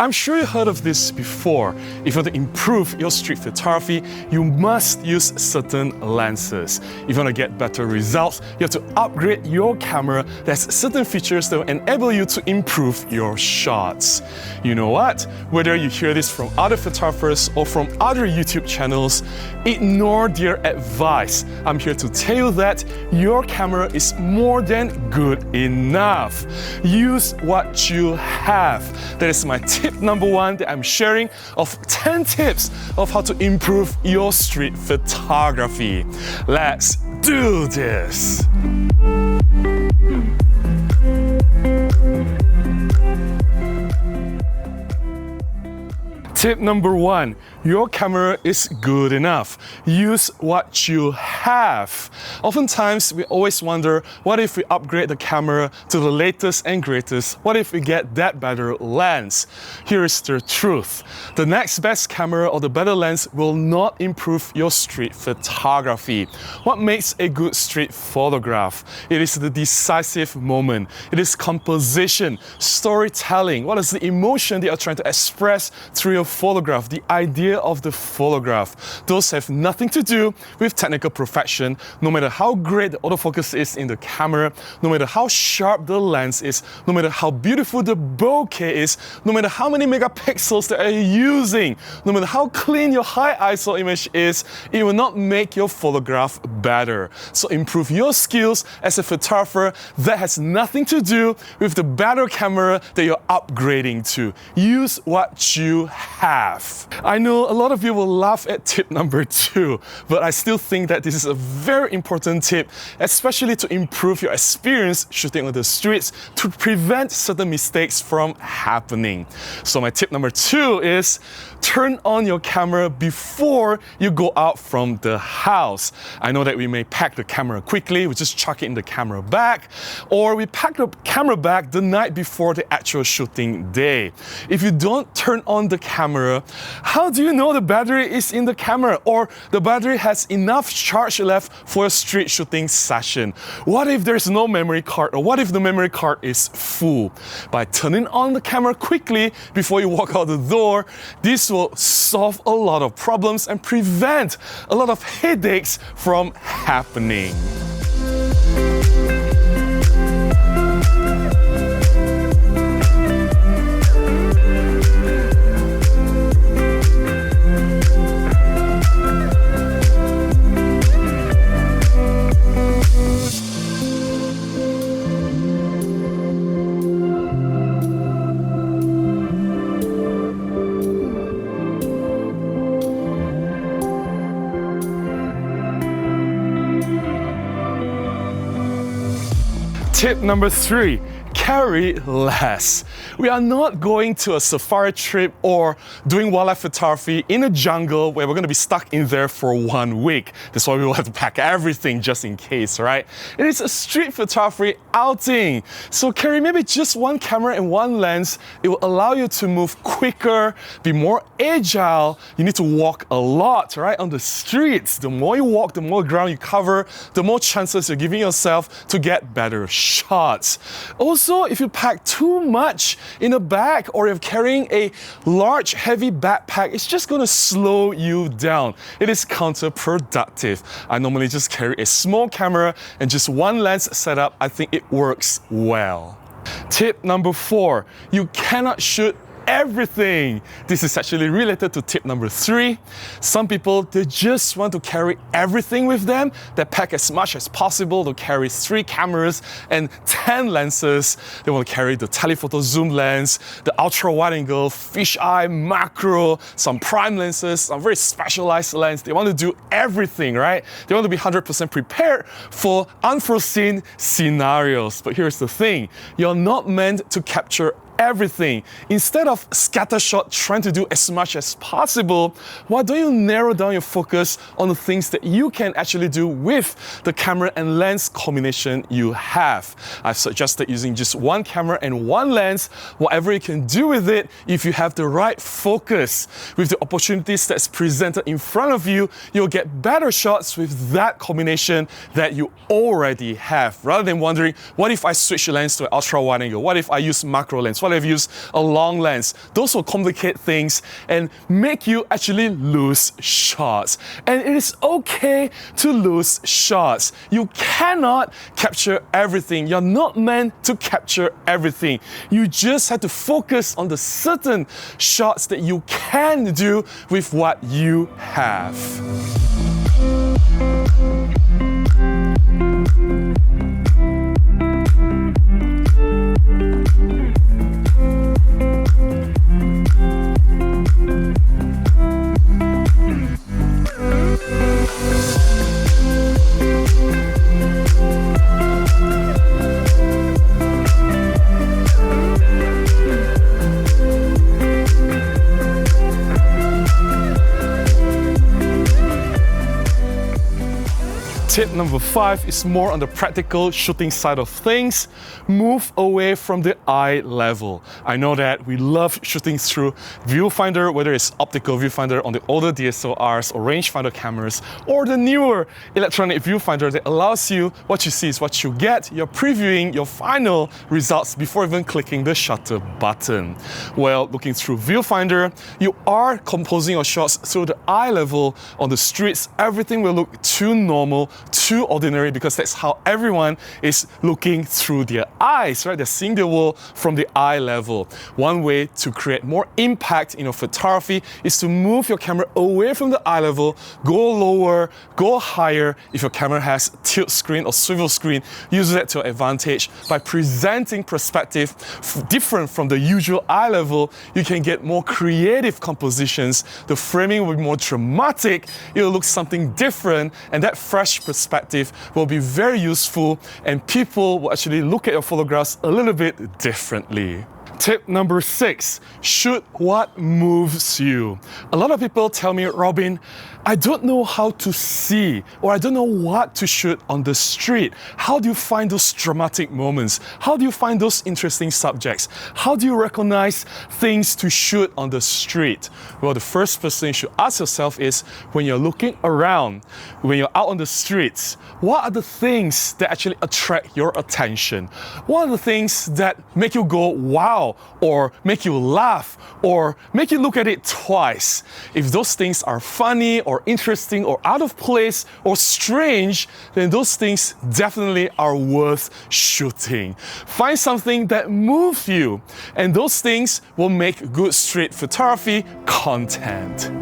I'm sure you heard of this before. If you want to improve your street photography, you must use certain lenses. If you want to get better results, you have to upgrade your camera that has certain features that will enable you to improve your shots. You know what? Whether you hear this from other photographers or from other YouTube channels, ignore their advice. I'm here to tell you that your camera is more than good enough. Use what you have. That is my tip number 1 that I'm sharing of 10 tips of how to improve your street photography. Let's do this. Tip number 1, your camera is good enough. Use what you have. Oftentimes, we always wonder, what if we upgrade the camera to the latest and greatest? What if we get that better lens? Here is the truth. The next best camera or the better lens will not improve your street photography. What makes a good street photograph? It is the decisive moment. It is composition, storytelling. What is the emotion that you're trying to express through your photograph, the idea of the photograph. Those have nothing to do with technical perfection. No matter how great the autofocus is in the camera, no matter how sharp the lens is, no matter how beautiful the bokeh is, no matter how many megapixels that you're using, no matter how clean your high ISO image is, it will not make your photograph better. So improve your skills as a photographer. That has nothing to do with the better camera that you're upgrading to. Use what you have. I know a lot of you will laugh at tip number 2, but I still think that this is a very important tip, especially to improve your experience shooting on the streets, to prevent certain mistakes from happening. So my tip number 2 is turn on your camera before you go out from the house. I know that we may pack the camera quickly, we just chuck it in the camera bag, or we pack the camera bag the night before the actual shooting day. If you don't turn on the camera, how do you know the battery is in the camera or the battery has enough charge left for a street shooting session? What if there's no memory card, or what if the memory card is full? By turning on the camera quickly before you walk out the door, this will solve a lot of problems and prevent a lot of headaches from happening. Tip number 3, carry less. We are not going to a safari trip or doing wildlife photography in a jungle where we're going to be stuck in there for 1 week. That's why we will have to pack everything just in case, right? It is a street photography outing. So carry maybe just 1 camera and 1 lens. It will allow you to move quicker, be more agile. You need to walk a lot, right, on the streets. The more you walk, the more ground you cover, the more chances you're giving yourself to get better shots. Also, if you pack too much in a bag or you're carrying a large, heavy backpack, it's just going to slow you down. It is counterproductive. I normally just carry a small camera and just 1 lens setup. I think it works well. Tip number 4, you cannot shoot everything. This is actually related to tip number 3. Some people, they just want to carry everything with them. They pack as much as possible. They'll carry 3 cameras and 10 lenses. They want to carry the telephoto zoom lens, the ultra wide angle, fisheye, macro, some prime lenses, some very specialized lens. They want to do everything, right? They want to be 100% prepared for unforeseen scenarios. But here's the thing, you're not meant to capture everything. Instead of scattershot trying to do as much as possible, why don't you narrow down your focus on the things that you can actually do with the camera and lens combination you have? I've suggested using just 1 camera and 1 lens. Whatever you can do with it, if you have the right focus with the opportunities that's presented in front of you, you'll get better shots with that combination that you already have, rather than wondering, what if I switch lens to an ultra wide angle? What if I use macro lens? What what if you use a long lens? Those will complicate things and make you actually lose shots. And it is okay to lose shots. You cannot capture everything. You're not meant to capture everything. You just have to focus on the certain shots that you can do with what you have. Tip number 5 is more on the practical shooting side of things. Move away from the eye level. I know that we love shooting through viewfinder, whether it's optical viewfinder on the older DSLRs or rangefinder cameras, or the newer electronic viewfinder that allows you, what you see is what you get. You're previewing your final results before even clicking the shutter button. Well, looking through viewfinder, you are composing your shots through the eye level. On the streets, everything will look too normal, too ordinary, because that's how everyone is looking through their eyes, right? They're seeing the world from the eye level. One way to create more impact in your photography is to move your camera away from the eye level, go lower, go higher. If your camera has tilt screen or swivel screen, use that to your advantage. By presenting perspective different from the usual eye level, you can get more creative compositions. The framing will be more dramatic, it'll look something different, and that fresh perspective will be very useful, and people will actually look at your photographs a little bit differently. Tip number 6, shoot what moves you. A lot of people tell me, Robin, I don't know how to see, or I don't know what to shoot on the street. How do you find those dramatic moments? How do you find those interesting subjects? How do you recognize things to shoot on the street? Well, the first person you should ask yourself is, when you're looking around, when you're out on the streets, what are the things that actually attract your attention? What are the things that make you go, wow, or make you laugh, or make you look at it twice? If those things are funny, or interesting, or out of place, or strange, then those things definitely are worth shooting. Find something that moves you, and those things will make good street photography content.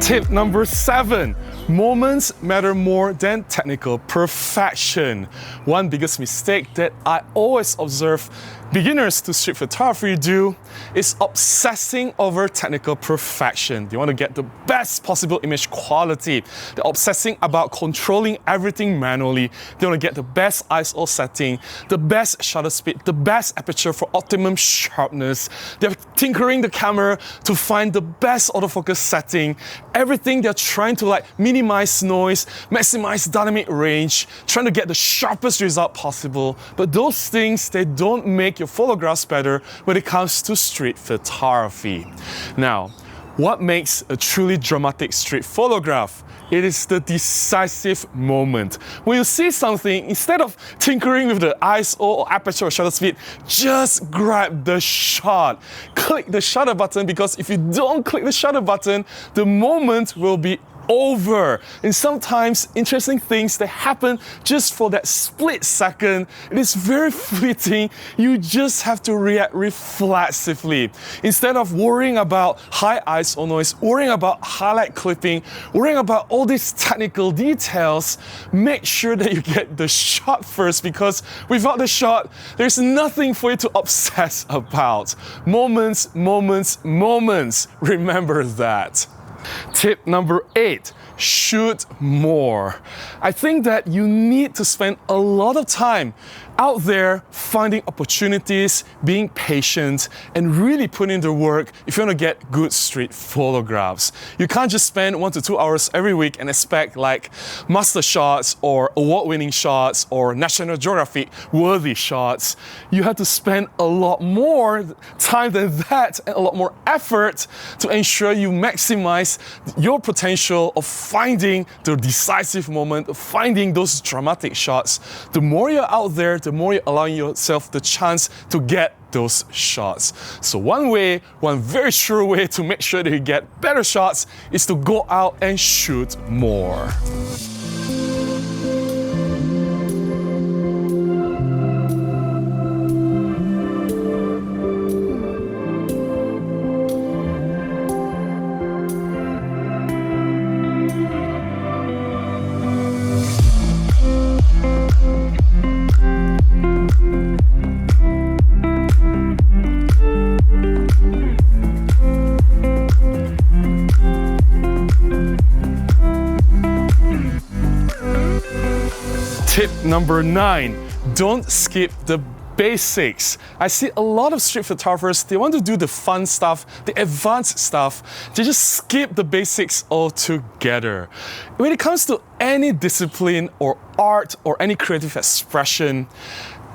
Tip number 7, moments matter more than technical perfection. One biggest mistake that I always observe beginners to street photography do is obsessing over technical perfection. They want to get the best possible image quality. They're obsessing about controlling everything manually. They want to get the best ISO setting, the best shutter speed, the best aperture for optimum sharpness. They're tinkering the camera to find the best autofocus setting. Everything they're trying to minimize noise, maximize dynamic range, trying to get the sharpest result possible. But those things, they don't make your photographs better when it comes to street photography. Now, what makes a truly dramatic street photograph? It is the decisive moment. When you see something, instead of tinkering with the ISO or aperture or shutter speed, just grab the shot. Click the shutter button, because if you don't click the shutter button, the moment will be over. And sometimes interesting things that happen just for that split second, it is very fleeting. You just have to react reflexively. Instead of worrying about high ISO noise, worrying about highlight clipping, worrying about all these technical details, make sure that you get the shot first, because without the shot, there's nothing for you to obsess about. Moments, moments, moments. Remember that. Tip number 8, shoot more. I think that you need to spend a lot of time out there finding opportunities, being patient, and really putting in the work if you want to get good street photographs. You can't just spend 1 to 2 hours every week and expect like master shots or award-winning shots or National Geographic worthy shots. You have to spend a lot more time than that and a lot more effort to ensure you maximize your potential of finding the decisive moment, of finding those dramatic shots. The more you're out there, the more you're allowing yourself the chance to get those shots. So one very sure way to make sure that you get better shots is to go out and shoot more. Tip number 9, don't skip the basics. I see a lot of street photographers, they want to do the fun stuff, the advanced stuff. They just skip the basics altogether. When it comes to any discipline or art or any creative expression,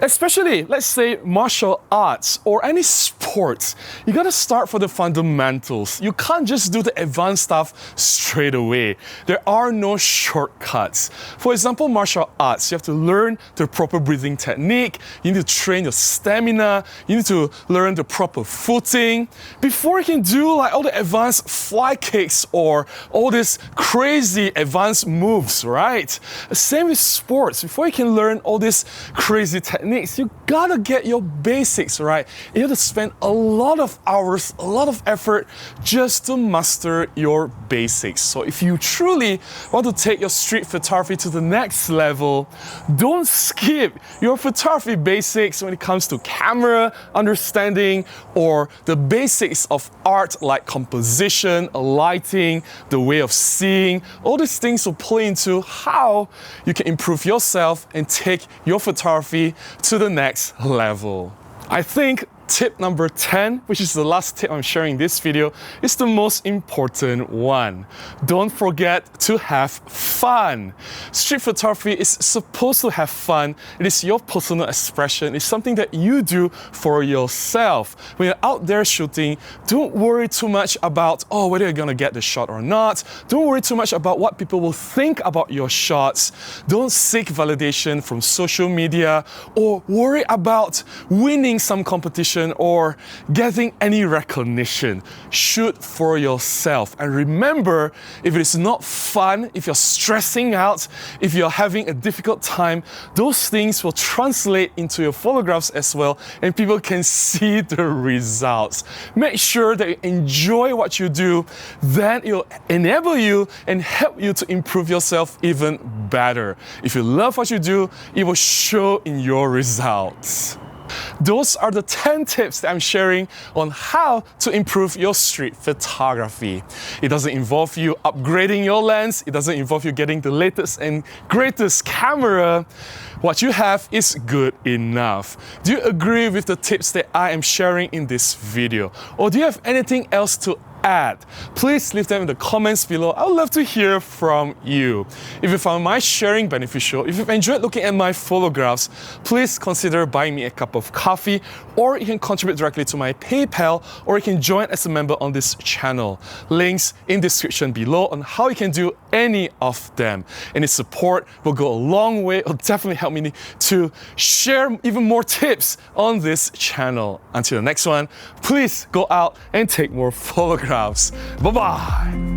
especially, let's say, martial arts or any sports, you gotta start for the fundamentals. You can't just do the advanced stuff straight away. There are no shortcuts. For example, martial arts, you have to learn the proper breathing technique, you need to train your stamina, you need to learn the proper footing before you can do like all the advanced fly kicks or all these crazy advanced moves, right? Same with sports. Before you can learn all these crazy techniques, you gotta get your basics right. You have to spend a lot of hours, a lot of effort just to master your basics. So if you truly want to take your street photography to the next level, don't skip your photography basics when it comes to camera understanding or the basics of art like composition, lighting, the way of seeing. All these things will play into how you can improve yourself and take your photography to the next level. I think tip number 10, which is the last tip I'm sharing in this video, is the most important one. Don't forget to have fun. Street photography is supposed to have fun. It is your personal expression. It's something that you do for yourself. When you're out there shooting, don't worry too much about, whether you're gonna get the shot or not. Don't worry too much about what people will think about your shots. Don't seek validation from social media or worry about winning some competition or getting any recognition. Shoot for yourself. And remember, if it is not fun, if you're stressing out, if you're having a difficult time, those things will translate into your photographs as well, and people can see the results. Make sure that you enjoy what you do, then it will enable you and help you to improve yourself even better. If you love what you do, it will show in your results. Those are the 10 tips that I'm sharing on how to improve your street photography. It doesn't involve you upgrading your lens. It doesn't involve you getting the latest and greatest camera. What you have is good enough. Do you agree with the tips that I am sharing in this video? Or do you have anything else to add? Please leave them in the comments below. I would love to hear from you. If you found my sharing beneficial, if you've enjoyed looking at my photographs, please consider buying me a cup of coffee, or you can contribute directly to my PayPal, or you can join as a member on this channel. Links in the description below on how you can do any of them. Any support will go a long way. It will definitely help me to share even more tips on this channel. Until the next one, please go out and take more photographs. Bye-bye.